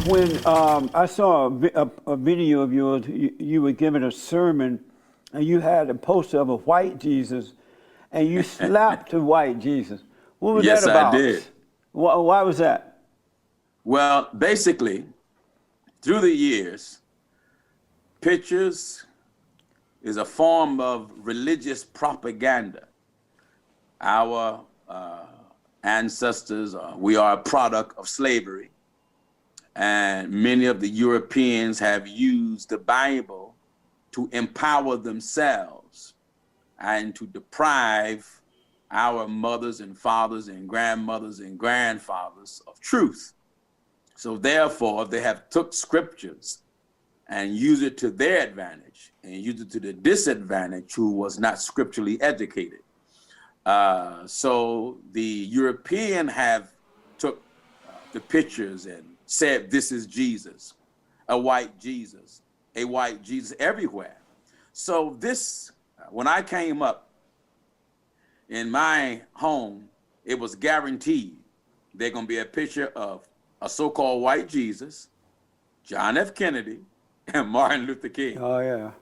when I saw a video of yours, you were giving a sermon, and you had a poster of a white Jesus, and you slapped the white Jesus. What was Yes, that about? I did. Why was that? Well, basically, through the years, pictures is a form of religious propaganda. Our ancestors, we are a product of slavery. And many of the Europeans have used the Bible to empower themselves and to deprive our mothers and fathers and grandmothers and grandfathers of truth. So therefore, they have took scriptures and used it to their advantage and used it to the disadvantage who was not scripturally educated. So the European have took the pictures and said, this is Jesus, a white Jesus everywhere. So this, when I came up in my home, it was guaranteed there's gonna be a picture of a so-called white Jesus, John F. Kennedy, and Martin Luther King. Oh yeah.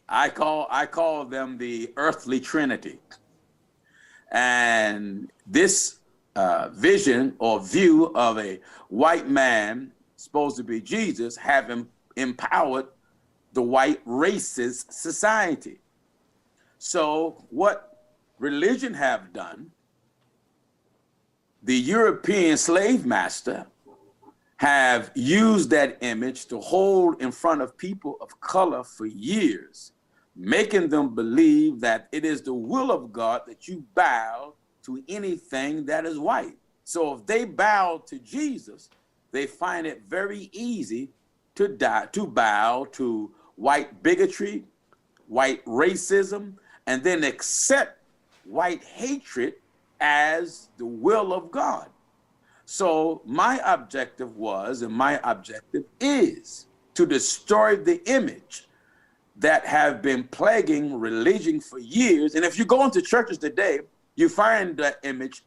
I call them the earthly trinity. And this vision or view of a white man supposed to be Jesus have empowered the white racist society. So what religion have done, the European slave master have used that image to hold in front of people of color for years, making them believe that it is the will of God that you bow to anything that is white. So if they bow to Jesus, they find it very easy to bow to white bigotry, white racism, and then accept white hatred as the will of God. So my objective was, and my objective is, to destroy the image that have been plaguing religion for years. And if you go into churches today, you find that image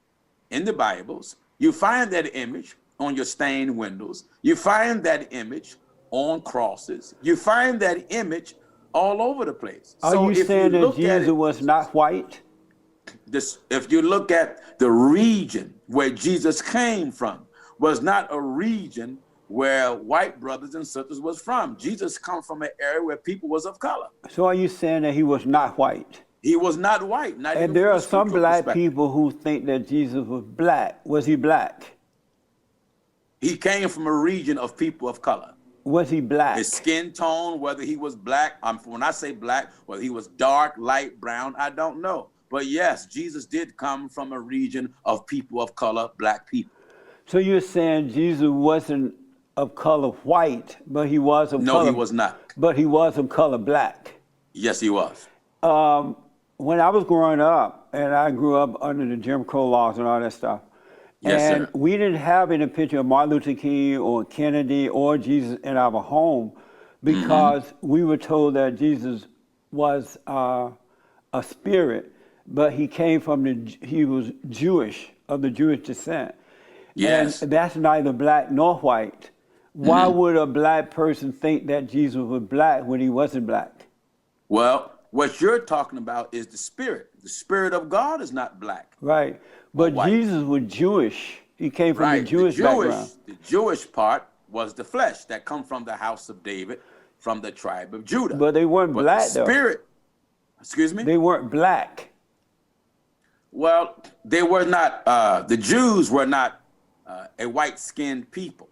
in the Bibles. You find that image on your stained windows. You find that image on crosses. You find that image all over the place. Are you saying that Jesus was not white? If you look at the region where Jesus came from, was not a region where white brothers and sisters was from. Jesus come from an area where people was of color. So are you saying that he was not white? He was not white. Not and there are some black people who think that Jesus was black. Was he black? He came from a region of people of color. Was he black? His skin tone, whether he was black, when I say black, whether he was dark, light, brown, I don't know. But yes, Jesus did come from a region of people of color, black people. So you're saying Jesus wasn't of color white, but he was of color... No, he was not. But he was of color black. Yes, he was. When I was growing up, and I grew up under the Jim Crow laws and all that stuff, yes, and sir. we didn't have any picture of Martin Luther King or Kennedy or Jesus in our home because we were told that Jesus was a spirit, but he came from he was Jewish, of the Jewish descent. Yes. And that's neither black nor white. Why would a black person think that Jesus was black when he wasn't black? Well, what you're talking about is the spirit. The spirit of God is not black. Right. But Jesus was Jewish. He came from the Jewish background. The Jewish part was the flesh that come from the house of David, from the tribe of Judah. But they weren't black, the spirit, excuse me? They weren't black. Well, they were not, the Jews were not a white-skinned people.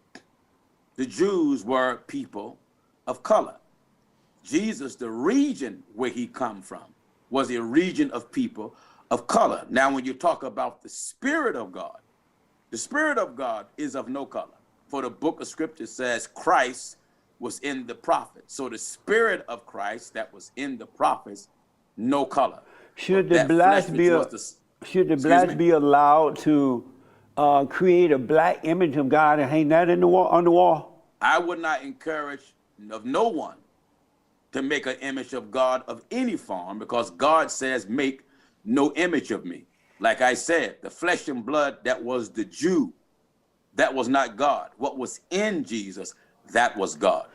The Jews were people of color. Jesus, the region where he come from, was a region of people of color. Now, when you talk about the Spirit of God is of no color. For the book of Scripture says Christ was in the prophets. So the Spirit of Christ that was in the prophets, no color. Should the blacks be allowed to create a black image of God and hang that in on the wall? I would not encourage of no one to make an image of God of any form, because God says, make no image of me. Like I said, the flesh and blood, that was the Jew. That was not God. What was in Jesus, That was God.